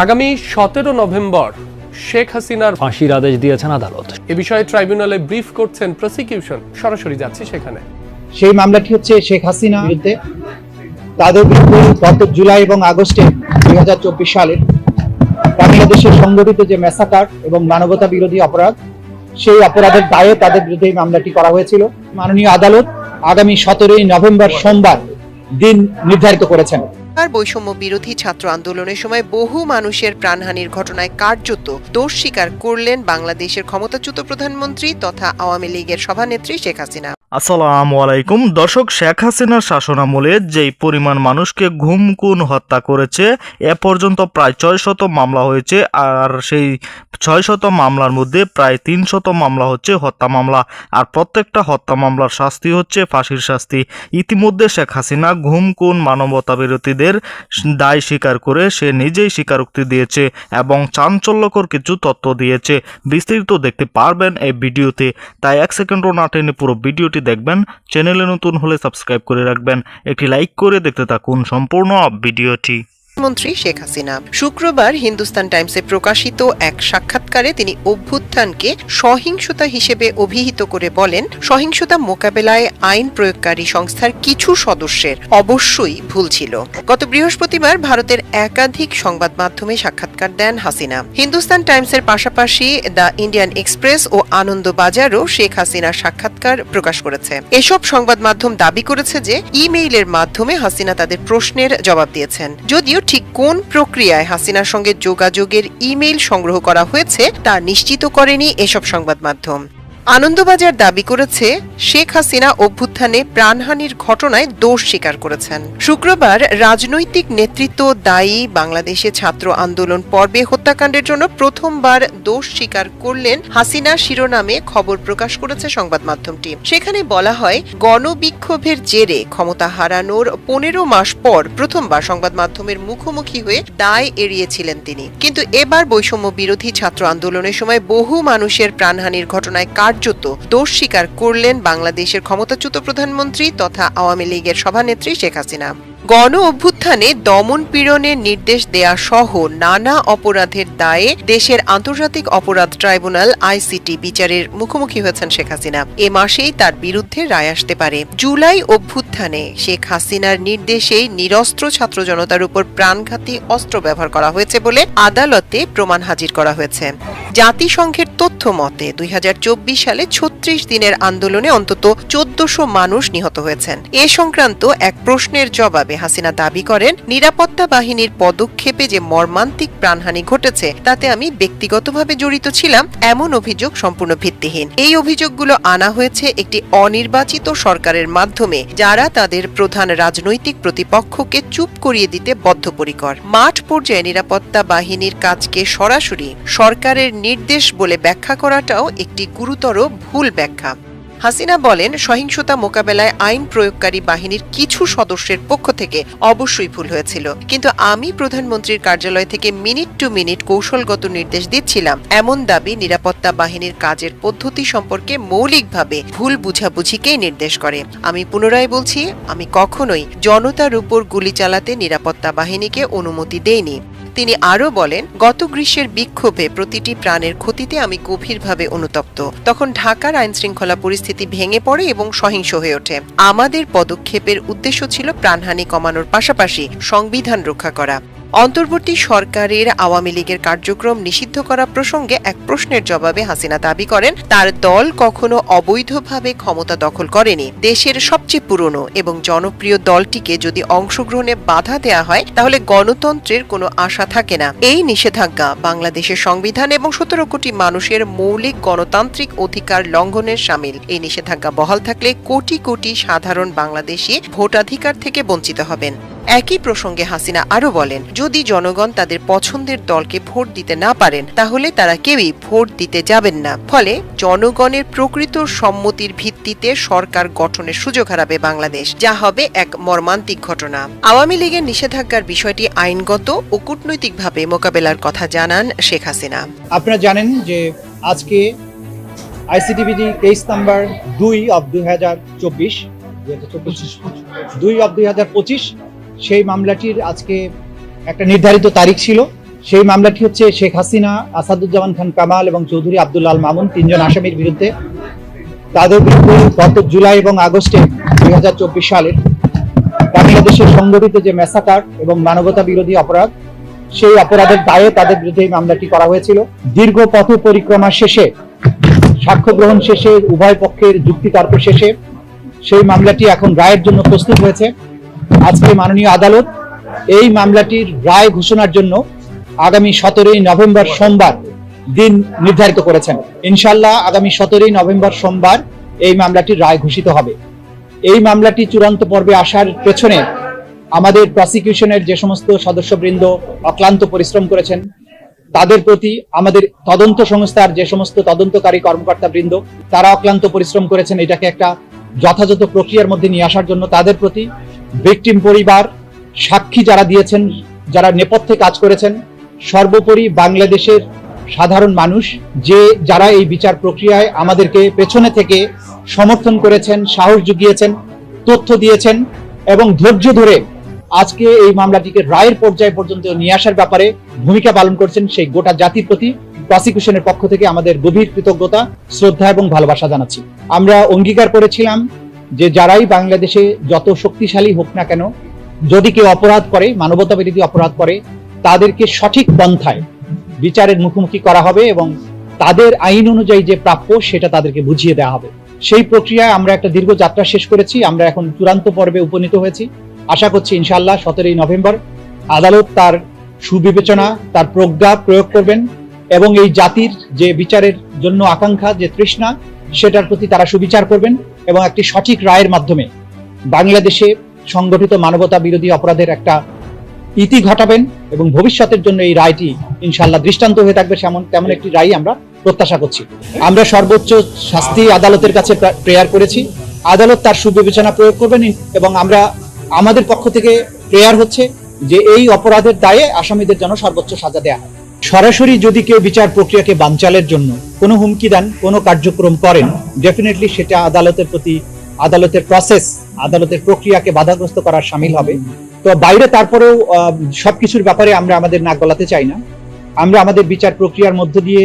আগামী 17 নভেম্বর শেখ হাসিনার ফাঁসির আদেশ দিয়েছেন আদালত। এ বিষয়ে ট্রাইব্যুনালে ব্রিফ করছেন প্রসিকিউশন। সরাসরি যাচ্ছি সেখানে। সেই মামলাটি হচ্ছে শেখ হাসিনা বিরুদ্ধে। তাদের বিরুদ্ধে গত জুলাই এবং আগস্টে 2024 সালে বাংলাদেশে সংগঠিত যে ম্যাসাকার এবং মানবতা বিরোধী অপরাধ, সেই অপরাধের দায়ে তাদের বিরুদ্ধে এই মামলাটি করা হয়েছিল। মাননীয় আদালত আগামী 17 নভেম্বর সোমবার দিন নির্ধারিত করেছেন। বৈষম্য বিরোধী ছাত্র আন্দোলনের সময় বহু মানুষের প্রাণহানির ঘটনায় কার্যত দোষ স্বীকার করলেন বাংলাদেশের ক্ষমতাচ্যুত প্রধানমন্ত্রী তথা আওয়ামী লীগের সভানেত্রী শেখ হাসিনা। আসসালামু আলাইকুম দর্শক, শেখ হাসিনার শাসনামলে যেই পরিমাণ মানুষকে গুম হত্যা করেছে, এ পর্যন্ত প্রায় 600 মামলা হয়েছে। আর সেই 600 মামলার মধ্যে প্রায় 300 মামলা হচ্ছে হত্যা মামলা। আর প্রত্যেকটা হত্যা মামলার শাস্তি হচ্ছে ফাঁসির শাস্তি। ইতিমধ্যে শেখ হাসিনা মানবতা বিরোধীদের দায় স্বীকার করে সে নিজেই স্বীকারোক্তি দিয়েছে এবং চাঞ্চল্যকর কিছু তথ্য দিয়েছে। বিস্তারিত দেখতে পারবেন এই ভিডিওতে, তাই 1 সেকেন্ডও না টেনে পুরো ভিডিওটি দেখবেন। চ্যানেলে নতুন হলে সাবস্ক্রাইব করে রাখবেন, একটি লাইক করে দেখতে থাকুন সম্পূর্ণ ভিডিওটি। মন্ত্রী শেখ হাসিনা শুক্রবার হিন্দুস্তান টাইমসে প্রকাশিত এক সাক্ষাৎকারে তিনি অভ্যুত্থানকে সহিংসতা হিসেবে অভিহিত করে বলেন, সহিংসতা মোকাবেলায় আইন প্রয়োগকারী সংস্থার কিছু সদস্যের অবশ্যই ভুল ছিল। গত বৃহস্পতিবার ভারতের একাধিক সংবাদ মাধ্যমে সাক্ষাৎকার দেন হাসিনা। হিন্দুস্তান টাইমসের পাশাপাশি দ্য ইন্ডিয়ান এক্সপ্রেস ও আনন্দবাজারও শেখ হাসিনার সাক্ষাৎকার প্রকাশ করেছে। এসব সংবাদ মাধ্যম দাবি করেছে যে ইমেইলের মাধ্যমে হাসিনা তাদের প্রশ্নের জবাব দিয়েছেন। যদিও ঠিক কোন প্রক্রিয়ায় হাসিনার সঙ্গে যোগাযোগের ইমেইল সংগ্রহ করা হয়েছে তা নিশ্চিত করেনি এসব সংবাদ মাধ্যম। আনন্দবাজার দাবি করেছে শেখ হাসিনা অভ্যুত্থানে প্রাণহানির ঘটনায় দোষ স্বীকার করেছেন। শুক্রবার রাজনৈতিক নেতৃত্ব দায়ী বাংলাদেশে ছাত্র আন্দোলন পর্বে হত্যাকাণ্ডের জন্য প্রথমবার দোষ স্বীকার করলেন হাসিনা শিরোনামে খবর প্রকাশ করেছে সংবাদ মাধ্যমটি। সেখানে বলা হয়, গণবিক্ষোভের জেরে ক্ষমতা হারানোর 15 মাস পর প্রথমবার সংবাদ মাধ্যমের মুখোমুখি হয়ে দায় এড়িয়েছিলেন তিনি। কিন্তু এবার বৈষম্য বিরোধী ছাত্র আন্দোলনের সময় বহু মানুষের প্রাণহানির ঘটনায় কার্যত দোষ স্বীকার করলেন বাংলাদেশের ক্ষমতাচ্যুত প্রধানমন্ত্রী তথা আওয়ামী লীগের সভানেত্রী শেখ হাসিনা। গণ অভ্যুত্থানে দমন পীড়নের নির্দেশ দেয়া সহ নানা অপরাধের দায়ে দেশের আন্তর্জাতিক অপরাধ ট্রাইব্যুনাল আইসিটি বিচারের মুখোমুখি হয়েছেন শেখ হাসিনা। এ মাসেই তার বিরুদ্ধে রায় আসতে পারে। জুলাই অভ্যুত্থানে শেখ হাসিনার নির্দেশেই নিরস্ত্র ছাত্র জনতার উপর প্রাণঘাতী অস্ত্র ব্যবহার করা হয়েছে বলে আদালতে প্রমাণ হাজির করা হয়েছে। জাতিসংঘের তথ্য মতে 2024 সালে 36 দিনের আন্দোলনে অন্তত 1400 মানুষ নিহত হয়েছেন। এ সংক্রান্ত এক প্রশ্নের জবাবে হাসিনা দাবি করেন, নিরাপত্তা বাহিনীর পদক্ষেপে যে মর্মান্তিক প্রাণহানি ঘটেছে তাতে আমি ব্যক্তিগতভাবে জড়িত ছিলাম, এমন অভিযোগ সম্পূর্ণ ভিত্তিহীন। এই অভিযোগগুলো আনা হয়েছে একটি অনির্বাচিত সরকারের মাধ্যমে, যারা তাদের প্রধান রাজনৈতিক প্রতিপক্ষকে চুপ করিয়ে দিতে বদ্ধপরিকর। মাঠ পর্যায়ে নিরাপত্তা বাহিনীর কাজকে সরাসরি সরকারের নির্দেশ বলে ব্যাখ্যা করাটাও একটি গুরুতর ভুল ব্যাখ্যা। হাসিনা বলেন, সহিংসতা মোকাবেলায় আইন প্রয়োগকারী বাহিনীর কিছু সদস্যের পক্ষ থেকে অবশ্যই ভুল হয়েছিল, কিন্তু আমি প্রধানমন্ত্রীর কার্যালয় থেকে মিনিট টু মিনিট কৌশলগত নির্দেশ দিচ্ছিলাম, এমন দাবি নিরাপত্তা বাহিনীর কাজের পদ্ধতি সম্পর্কে মৌলিকভাবে ভুল বুঝাবুঝিকেই নির্দেশ করে। আমি পুনরায় বলছি, আমি কখনোই জনতার উপর গুলি চালাতে নিরাপত্তা বাহিনীকে অনুমতি দেইনি। তিনি আরও বলেন, গত গ্রীষ্মের বিক্ষোভে প্রতিটি প্রাণের ক্ষতিতে আমি গভীরভাবে অনুতপ্ত। তখন ঢাকার আইনশৃঙ্খলা পরিস্থিতি ভেঙে পড়ে এবং সহিংস হয়ে ওঠে। আমাদের পদক্ষেপের উদ্দেশ্য ছিল প্রাণহানি কমানোর পাশাপাশি সংবিধান রক্ষা করা। অন্তর্বর্তী সরকারের আওয়ামী লীগের কার্যক্রম নিষিদ্ধ করা প্রসঙ্গে এক প্রশ্নের জবাবে হাসিনা দাবি করেন, তার দল কখনো অবৈধভাবে ক্ষমতা দখল করেনি। দেশের সবচেয়ে পুরনো এবং জনপ্রিয় দলটিকে যদি অংশগ্রহণে বাধা দেয়া হয় তাহলে গণতন্ত্রের কোনো আশা থাকে না। এই নিষেধাজ্ঞা বাংলাদেশের সংবিধান এবং 17 কোটি মানুষের মৌলিক গণতান্ত্রিক অধিকার লঙ্ঘনের শামিল। এই নিষেধাজ্ঞা বহাল থাকলে কোটি কোটি সাধারণ বাংলাদেশী ভোটাধিকার থেকে বঞ্চিত হবেন। একই প্রসঙ্গে হাসিনা আরও বলেন, যদি জনগণ তাদের পছন্দের দলকে ভোট দিতে না পারেন তাহলে তারা কেউই ভোট দিতে যাবেন না। ফলে জনগণের প্রকৃত সম্মতির ভিত্তিতে সরকার গঠনের সুযোগ হারাবে বাংলাদেশ, যা হবে এক মর্মান্তিক ঘটনা। আওয়ামী লীগের নিষেধাজ্ঞার বিষয়টি আইনগত ও কূটনৈতিকভাবে মোকাবেলার কথা জানান শেখ হাসিনা। আপনারা জানেন যে আজকে আইসিটিবিডি কেস নাম্বার 2/2024 2/2025 সেই মামলাটির আজকে একটা নির্ধারিত তারিখ ছিল। সেই মামলাটি হচ্ছে শেখ হাসিনা, আসাদুজ্জামান খান কামাল এবং চৌধুরী আব্দুল আল মামুন, তিনজন আসামির বিরুদ্ধে। তাদের বিরুদ্ধে গত জুলাই এবং আগস্টে 2024 সালের বাংলাদেশের সংগঠিত যে ম্যাসাকার এবং মানবতা বিরোধী অপরাধ, সেই অপরাধের দায়ে তাদের বিরুদ্ধে এই মামলাটি করা হয়েছিল। দীর্ঘ পথ পরিক্রমা শেষে, সাক্ষ্য গ্রহণ শেষে, উভয় পক্ষের যুক্তিতর্ক শেষে সেই মামলাটি এখন রায়ের জন্য প্রস্তুত হয়েছে। আজকে মাননীয় আদালত এই মামলাটির রায় ঘোষণার জন্য আগামী 17 নভেম্বর সোমবার দিন নির্ধারিত করেছেন। ইনশাআল্লাহ আগামী 17 নভেম্বর সোমবার এই মামলাটির রায় ঘোষিত হবে। এই মামলাটি চূড়ান্ত পর্বে আসার পেছনে আমাদের প্রসিকিউশনের যে সমস্ত সদস্যবৃন্দ অক্লান্ত পরিশ্রম করেছেন, তাদের প্রতি, আমাদের তদন্ত সংস্থার যে সমস্ত তদন্তকারী কর্মকর্তা বৃন্দ তারা অক্লান্ত পরিশ্রম করেছেন এটাকে একটা যথাযথ প্রক্রিয়ার মধ্যে নিয়ে আসার জন্য, তাদের প্রতি, ভিকটিম পরিবার, সাক্ষী যারা দিয়েছেন, যারা নেপথ্যে কাজ করেছেন, সর্বোপরি বাংলাদেশের সাধারণ মানুষ যারা এই বিচার প্রক্রিয়ায় আমাদেরকে পেছনে থেকে সমর্থন করেছেন, সাহস জুগিয়েছেন, তথ্য দিয়েছেন এবং ধৈর্য ধরে আজকে এই মামলাটিকে রায়ের পর্যায়ে পর্যন্ত নিয়ে আসার ব্যাপারে ভূমিকা পালন করছেন, সেই গোটা জাতির প্রতি প্রসিকিউশনের পক্ষ থেকে আমাদের গভীর কৃতজ্ঞতা, শ্রদ্ধা এবং ভালোবাসা জানাচ্ছি। আমরা অঙ্গীকার করেছিলাম যে যারাই বাংলাদেশে যত শক্তিশালী হোক না কেন, যদি কেউ অপরাধ করে, মানবতা বিরোধী অপরাধ করে, তাদেরকে সঠিক পন্থায় বিচারের মুখোমুখি করা হবে এবং তাদের আইন অনুযায়ী যে প্রাপ্য সেটা তাদেরকে বুঝিয়ে দেওয়া হবে। সেই প্রক্রিয়ায় আমরা একটা দীর্ঘ যাত্রা শেষ করেছি। আমরা এখন চূড়ান্ত পর্বে উপনীত হয়েছি। আশা করছি ইনশাআল্লাহ 17 নভেম্বর আদালত তার সুবিবেচনা, তার প্রজ্ঞা প্রয়োগ করবেন এবং এই জাতির যে বিচারের জন্য আকাঙ্ক্ষা, যে তৃষ্ণা, সেটার প্রতি তারা সুবিচার করবেন এবং একটি সঠিক রায়ের মাধ্যমে বাংলাদেশে সংগঠিত মানবতা বিরোধী অপরাধের একটা ইতি ঘটাবেন এবং ভবিষ্যতের জন্য এই রায়টি ইনশাআল্লাহ দৃষ্টান্ত হয়ে থাকবে, তেমন একটি রায় আমরা প্রত্যাশা করছি। আমরা সর্বোচ্চ শাস্তি আদালতের কাছে প্রেয়ার করেছি, আদালত তার সুবিবেচনা প্রয়োগ করবেন এবং আমাদের পক্ষ থেকে প্রেয়ার হচ্ছে যে এই অপরাধের দায়ে আসামিদের জন্য সর্বোচ্চ সাজা দেয়া হয়। সরাসরি যদি কেউ বিচার প্রক্রিয়াকে বানচালের জন্য কোনো হুমকি দেন, কোনো কার্যক্রম করেন, ডেফিনেটলি সেটা আদালতের প্রতি, আদালতের প্রসেস, আদালতের প্রক্রিয়াকে বাধাগ্রস্ত করার শামিল হবে। তো বাইরে তারপরেও সবকিছুর ব্যাপারে আমরা আমাদের নাক গলাতে চাই না। আমরা আমাদের বিচার প্রক্রিয়ার মধ্য দিয়ে,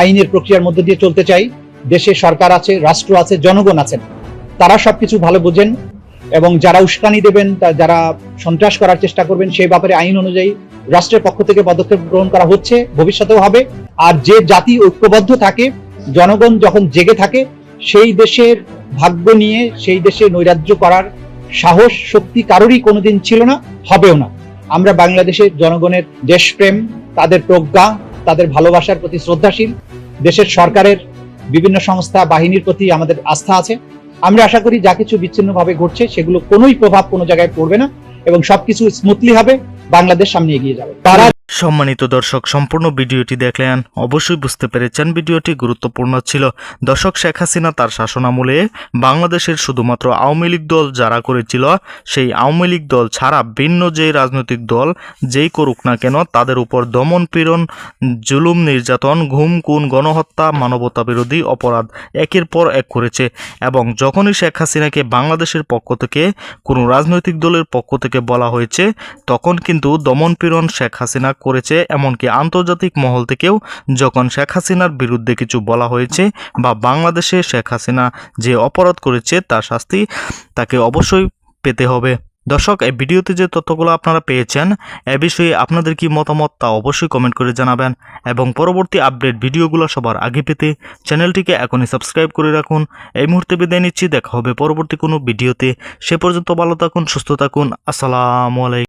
আইনের প্রক্রিয়ার মধ্য দিয়ে চলতে চাই। দেশে সরকার আছে, রাষ্ট্র আছে, জনগণ আছেন, তারা সবকিছু ভালো বোঝেন এবং যারা উস্কানি দেবেন, যারা সন্ত্রাস করার চেষ্টা করবেন, সেই ব্যাপারে আইন অনুযায়ী রাষ্ট্রের পক্ষ থেকে পদক্ষেপ গ্রহণ করা হচ্ছে, ভবিষ্যতেও হবে। আর যে জাতি ঐক্যবদ্ধ থাকে, জনগণ যখন জেগে থাকে, সেই দেশের ভাগ্য নিয়ে সেই দেশে নৈরাজ্য করার সাহস, শক্তি কারোরই কোনোদিন ছিল না, হবেও না। আমরা বাংলাদেশের জনগণের দেশপ্রেম, তাদের প্রজ্ঞা, তাদের ভালোবাসার প্রতি শ্রদ্ধাশীল, দেশের সরকারের বিভিন্ন সংস্থা, বাহিনীর প্রতি আমাদের আস্থা আছে। আমরা আশা করি যা কিছু বিচ্ছিন্নভাবে ঘটছে সেগুলো কোনোই প্রভাব কোনো জায়গায় পড়বে না এবং সবকিছু স্মুথলি হবে, বাংলাদেশ সামনে এগিয়ে যাবে। সম্মানিত দর্শক, সম্পূর্ণ ভিডিওটি দেখলেন, অবশ্যই বুঝতে পেরেছেন ভিডিওটি গুরুত্বপূর্ণ ছিল। দর্শক, শেখ হাসিনা তার শাসনামলে বাংলাদেশের শুধুমাত্র আওয়ামী লীগ দল যারা করেছিল, সেই আওয়ামী লীগ দল ছাড়া ভিন্ন যে রাজনৈতিক দল যেই করুক না কেন, তাদের উপর দমন পীড়ন, জুলুম, নির্যাতন, গুম খুন, গণহত্যা, মানবতা বিরোধী অপরাধ একের পর এক করেছে। এবং যখনই শেখ হাসিনাকে বাংলাদেশের পক্ষ থেকে, কোনো রাজনৈতিক দলের পক্ষ থেকে বলা হয়েছে, তখন কিন্তু দমন পীড়ন শেখ হাসিনা করেছে। এমনকি আন্তর্জাতিক মহল থেকেও যখন শেখ হাসিনার বিরুদ্ধে কিছু বলা হয়েছে বা বাংলাদেশে শেখ হাসিনা যে অপরাধ করেছে তার শাস্তি তাকে অবশ্যই পেতে হবে। দর্শক, এই ভিডিওতে যে তথ্যগুলো আপনারা পেয়েছেন, এ বিষয়ে আপনাদের কি মতামত তা অবশ্যই কমেন্ট করে জানাবেন এবং পরবর্তী আপডেট ভিডিওগুলো সবার আগে পেতে চ্যানেলটিকে এখনই সাবস্ক্রাইব করে রাখুন। এই মুহূর্তে বিদায় নিচ্ছি, দেখা হবে পরবর্তী কোনো ভিডিওতে। সে পর্যন্ত ভালো থাকুন, সুস্থ থাকুন। আসসালামু আলাইকুম।